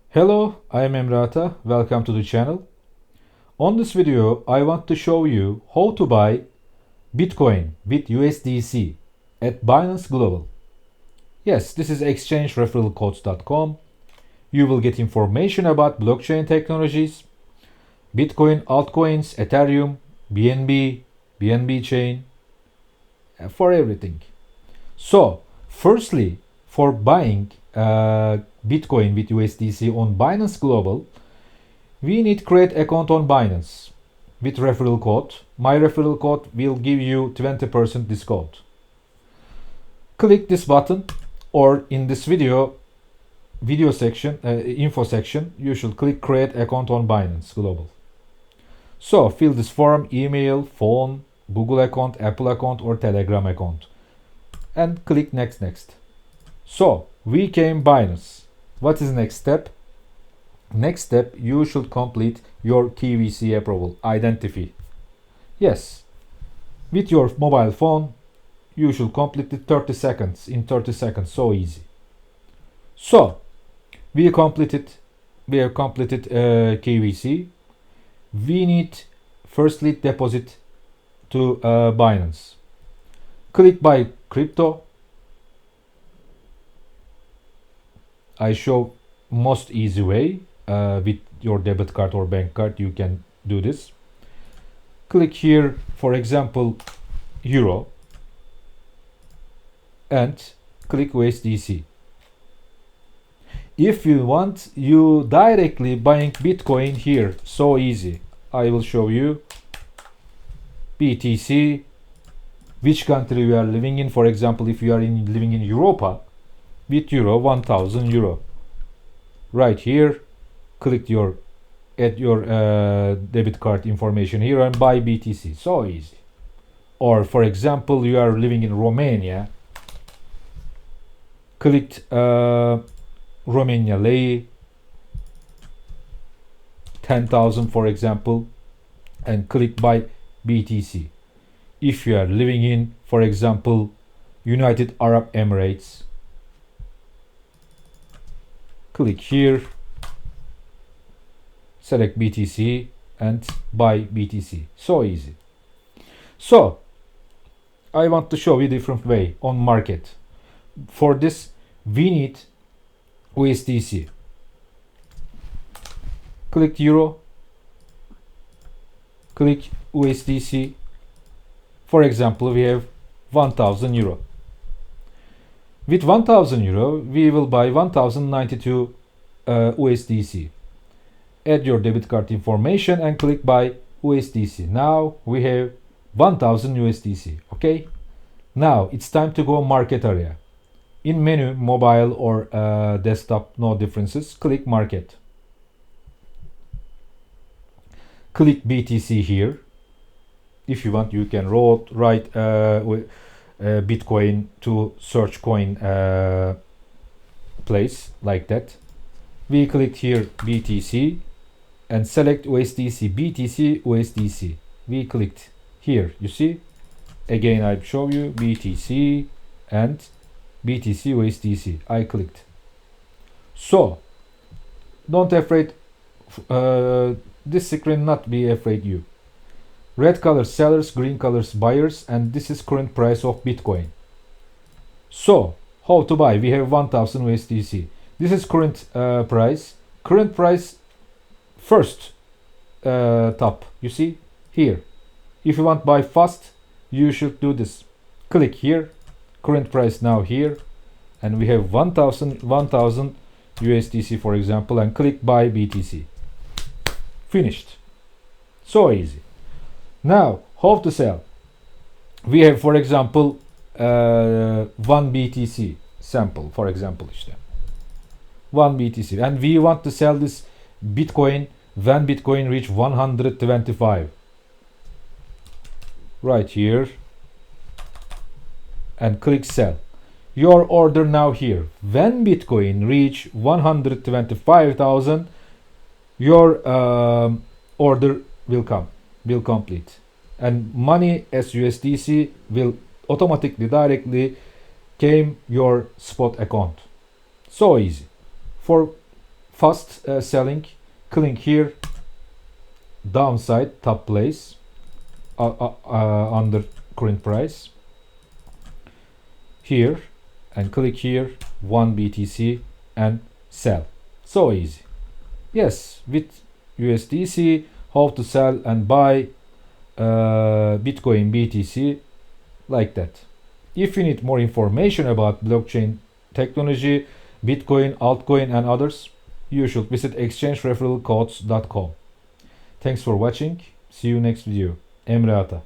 Hello, I am Emrata. Welcome to the channel. On this video, I want to show you how to buy Bitcoin with USDC at Binance Global. Yes, this is exchange-referral-codes.com. You will get information about blockchain technologies, Bitcoin, altcoins, Ethereum, BNB chain, for everything. So, firstly, for buying Bitcoin with USDC on Binance Global, we need to create account on Binance with referral code. My referral code will give you 20% discount. Click this button, or in this video section, info section, you should click create account on Binance Global. So fill this form: email, phone, Google account, Apple account, or Telegram account, and click next. So we came Binance. What is next step? Next step, you should complete your KYC approval, identity. Yes, with your mobile phone, you should complete it 30 seconds. In 30 seconds, so easy. So we have completed KYC. We need firstly deposit to Binance. Click buy crypto. I show most easy way. With your debit card or bank card, you can do this. Click here, for example, Euro, and click USDC. If you want, you directly buying Bitcoin here, so easy. I will show you. BTC, which country you are living in. For example, if you are living in Europa, with Euro, 1000 Euro. Right here, click add your debit card information here and buy BTC. So easy. Or for example, you are living in Romania. Click Romania lei 10,000 for example, and click buy BTC. If you are living in, for example, United Arab Emirates, click here, select BTC and buy BTC. So easy. So I want to show you different way on market. For this, we need USDC. Click Euro, click USDC. For example, we have 1000 Euro. With 1000 Euro, we will buy 1092 USDC. Add your debit card information and click buy USDC. Now we have 1000 USDC. Okay. Now it's time to go market area. In menu, mobile or desktop, no differences. Click market. Click BTC here. If you want, you can write Bitcoin to search coin place like that. We click here BTC and select USDC, BTC, USDC. We clicked here, you see. Again, I show you BTC and BTC, USDC. I clicked. So, don't afraid. This screen not be afraid you. Red color sellers, green colors buyers, and this is current price of Bitcoin. So, how to buy? We have 1000 USDC. This is current price. Current price first top. You see here. If you want buy fast, you should do this. Click here. Current price now here, and we have 1000 USDC for example, and click buy BTC. Finished. So easy. Now how to sell? We have for example 1 BTC sample, for example, 1 BTC, and we want to sell this Bitcoin when Bitcoin reach 125. Right here, and click sell. Your order now here. When Bitcoin reach 125,000, your order will complete, and money as USDC will automatically directly came your spot account. So easy. For fast selling, click here, downside top place under current price here, and click here 1 BTC and sell. So easy. Yes, with USDC, how to sell and buy Bitcoin, BTC, like that. If you need more information about blockchain technology, Bitcoin, altcoin and others, you should visit exchangereferralcodes.com. Thanks for watching. See you next video. Emre Ata.